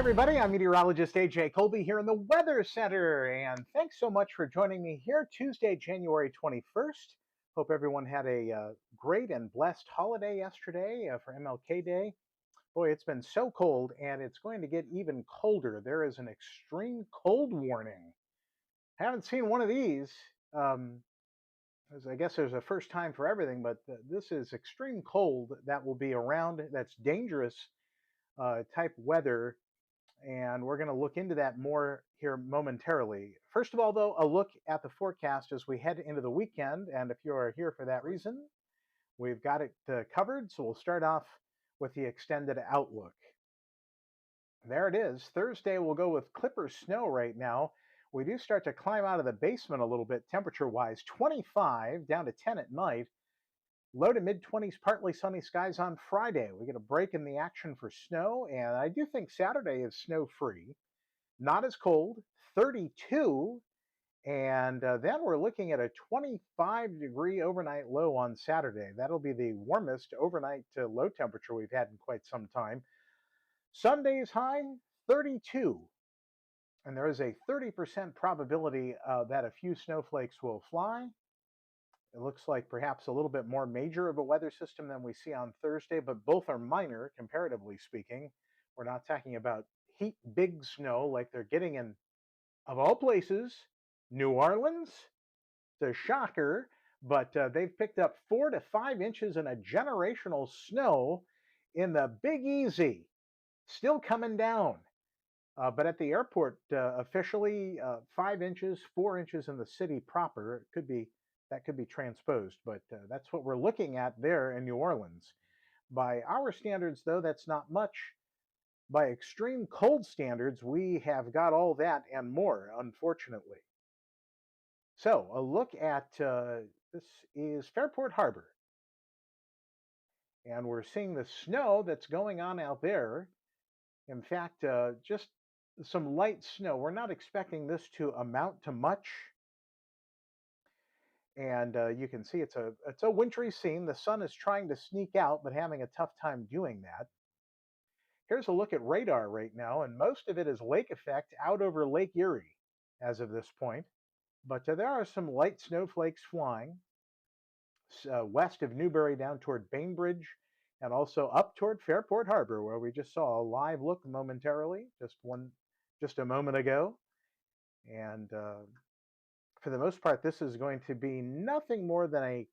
everybody. I'm meteorologist AJ Colby here in the Weather Center, and thanks so much for joining me here Tuesday, January 21st. Hope everyone had a great and blessed holiday yesterday for MLK Day. Boy, it's been so cold, and it's going to get even colder. There is an extreme cold warning. Haven't seen one of these. As I guess there's a first time for everything, but this is extreme cold that will be around. That's dangerous type weather, and we're going to look into that more here momentarily. First of all, though, a look at the forecast as we head into the weekend, and if you are here for that reason, we've got it covered, so we'll start off with the extended outlook. There it is. Thursday, we'll go with clipper snow right now. We do start to climb out of the basement a little bit temperature-wise, 25 down to 10 at night. Low to mid-20s, partly sunny skies on Friday. We get a break in the action for snow, and I do think Saturday is snow-free. Not as cold, 32, and then we're looking at a 25-degree overnight low on Saturday. That'll be the warmest overnight low temperature we've had in quite some time. Sunday's high, 32, and there is a 30% probability that a few snowflakes will fly. It looks like perhaps a little bit more major of a weather system than we see on Thursday, but both are minor, comparatively speaking. We're not talking about heat big snow like they're getting in, of all places, New Orleans. It's a shocker, but they've picked up 4 to 5 inches in a generational snow in the Big Easy. Still coming down. But at the airport, officially 5 inches, 4 inches in the city proper. That could be transposed, but that's what we're looking at there in New Orleans. By our standards, though, that's not much. By extreme cold standards, we have got all that and more, unfortunately. So a look at this is Fairport Harbor. And we're seeing the snow that's going on out there. In fact, just some light snow. We're not expecting this to amount to much. And you can see it's a wintry scene. The sun is trying to sneak out, but having a tough time doing that. Here's a look at radar right now, and most of it is lake effect out over Lake Erie as of this point. But there are some light snowflakes flying west of Newberry down toward Bainbridge, and also up toward Fairport Harbor, where we just saw a live look momentarily, just a moment ago. And for the most part, this is going to be nothing more than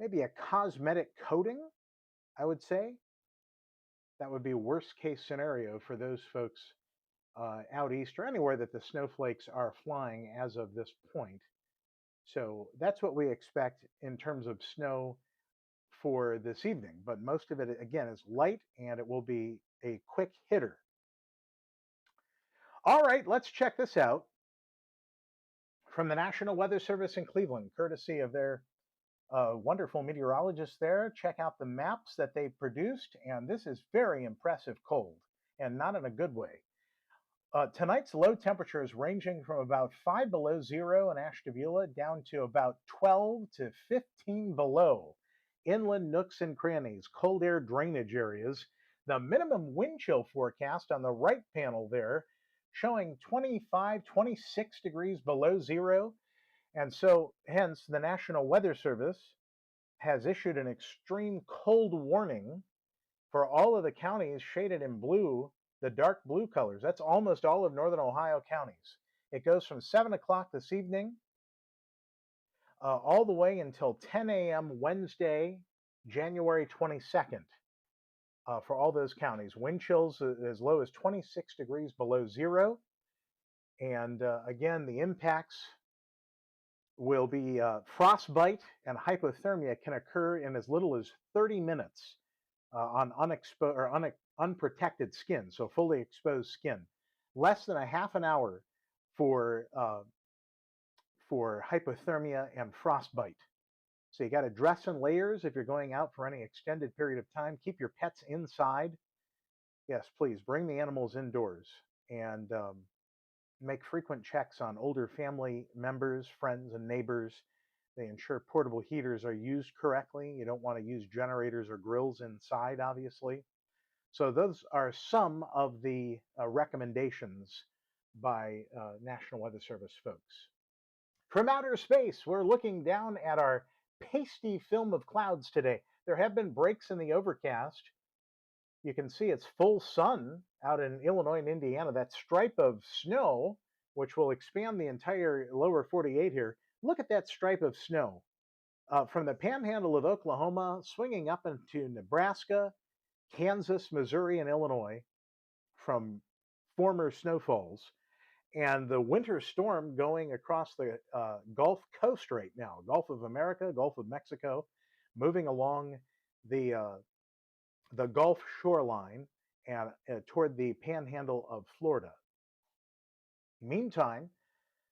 maybe a cosmetic coating, I would say. That would be worst case scenario for those folks out east or anywhere that the snowflakes are flying as of this point. So that's what we expect in terms of snow for this evening. But most of it, again, is light, and it will be a quick hitter. All right, let's check this out from the National Weather Service in Cleveland, courtesy of their wonderful meteorologists there. Check out the maps that they've produced, and this is very impressive cold, and not in a good way. Tonight's low temperature is ranging from about 5 below zero in Ashtabula down to about 12 to 15 below. Inland nooks and crannies, cold air drainage areas. The minimum wind chill forecast on the right panel there showing 25, 26 degrees below zero. And so, hence, the National Weather Service has issued an extreme cold warning for all of the counties shaded in blue, the dark blue colors. That's almost all of northern Ohio counties. It goes from 7 o'clock this evening all the way until 10 a.m. Wednesday, January 22nd. For all those counties. Wind chills as low as 26 degrees below zero. And again, the impacts will be frostbite, and hypothermia can occur in as little as 30 minutes on unprotected skin, so fully exposed skin. Less than a half an hour for hypothermia and frostbite. So you got to dress in layers if you're going out for any extended period of time. Keep your pets inside. Yes, please bring the animals indoors, and make frequent checks on older family members, friends, and neighbors. They ensure portable heaters are used correctly. You don't want to use generators or grills inside, obviously. So those are some of the recommendations by National Weather Service folks. From outer space, we're looking down at our pasty film of clouds today. There have been breaks in the overcast. You can see it's full sun out in Illinois and Indiana. That stripe of snow, which will expand the entire lower 48 here. Look at that stripe of snow from the panhandle of Oklahoma, swinging up into Nebraska, Kansas, Missouri, and Illinois from former snowfalls, and the winter storm going across the Gulf Coast right now, Gulf of America, Gulf of Mexico, moving along the Gulf shoreline and toward the panhandle of Florida. Meantime,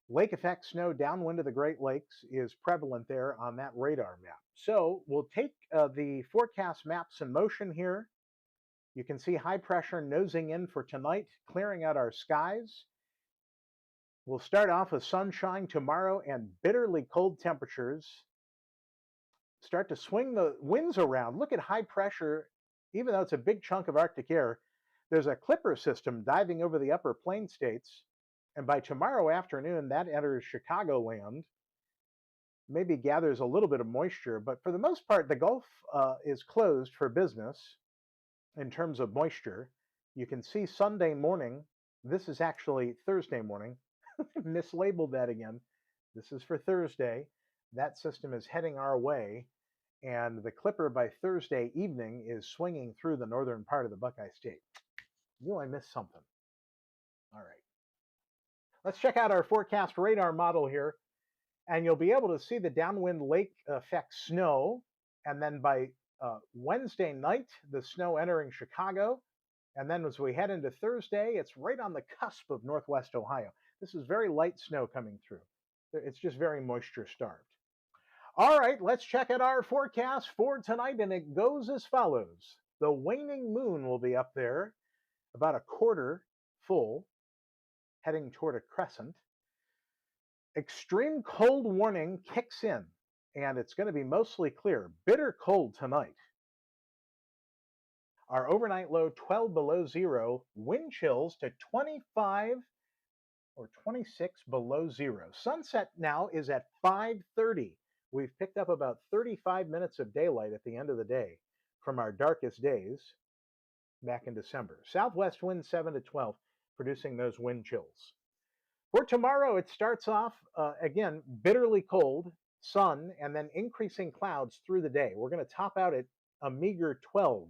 lake effect snow downwind of the Great Lakes is prevalent there on that radar map. So we'll take the forecast maps in motion here. You can see high pressure nosing in for tonight, clearing out our skies. We'll start off with sunshine tomorrow and bitterly cold temperatures. Start to swing the winds around. Look at high pressure, even though it's a big chunk of Arctic air. There's a clipper system diving over the upper plain states. And by tomorrow afternoon, that enters Chicagoland, maybe gathers a little bit of moisture. But for the most part, the Gulf is closed for business in terms of moisture. You can see Sunday morning. This is actually Thursday morning. Mislabeled that again. This is for Thursday. That system is heading our way. And the clipper by Thursday evening is swinging through the northern part of the Buckeye State. You know, I missed something. All right. Let's check out our forecast radar model here, and you'll be able to see the downwind lake effect snow, and then by Wednesday night, the snow entering Chicago, and then as we head into Thursday, it's right on the cusp of northwest Ohio. This is very light snow coming through. It's just very moisture starved. All right, let's check out our forecast for tonight, and it goes as follows. The waning moon will be up there, about a quarter full, heading toward a crescent. Extreme cold warning kicks in, and it's going to be mostly clear. Bitter cold tonight. Our overnight low 12 below zero, wind chills to 25 or 26 below zero. Sunset now is at 5:30. We've picked up about 35 minutes of daylight at the end of the day from our darkest days back in December. Southwest wind 7 to 12, producing those wind chills. For tomorrow, it starts off, again, bitterly cold, sun, and then increasing clouds through the day. We're going to top out at a meager 12.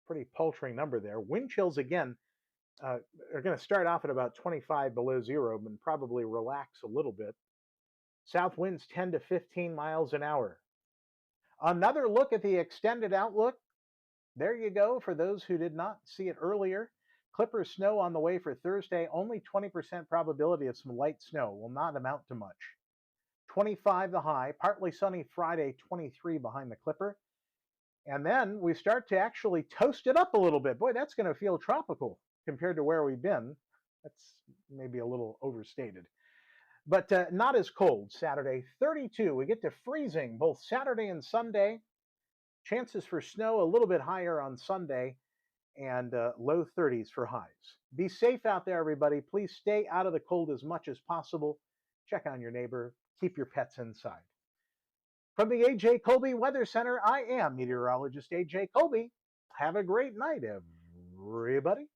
Pretty paltry number there. Wind chills, again, are going to start off at about 25 below zero and probably relax a little bit. South winds 10 to 15 miles an hour. Another look at the extended outlook. There you go for those who did not see it earlier. Clipper snow on the way for Thursday. Only 20% probability of some light snow. Will not amount to much. 25 the high. Partly sunny Friday, 23 behind the clipper. And then we start to actually toast it up a little bit. Boy, that's going to feel tropical compared to where we've been. That's maybe a little overstated. But not as cold. Saturday, 32. We get to freezing both Saturday and Sunday. Chances for snow a little bit higher on Sunday, and low 30s for highs. Be safe out there, everybody. Please stay out of the cold as much as possible. Check on your neighbor. Keep your pets inside. From the AJ Colby Weather Center, I am meteorologist AJ Colby. Have a great night, everybody.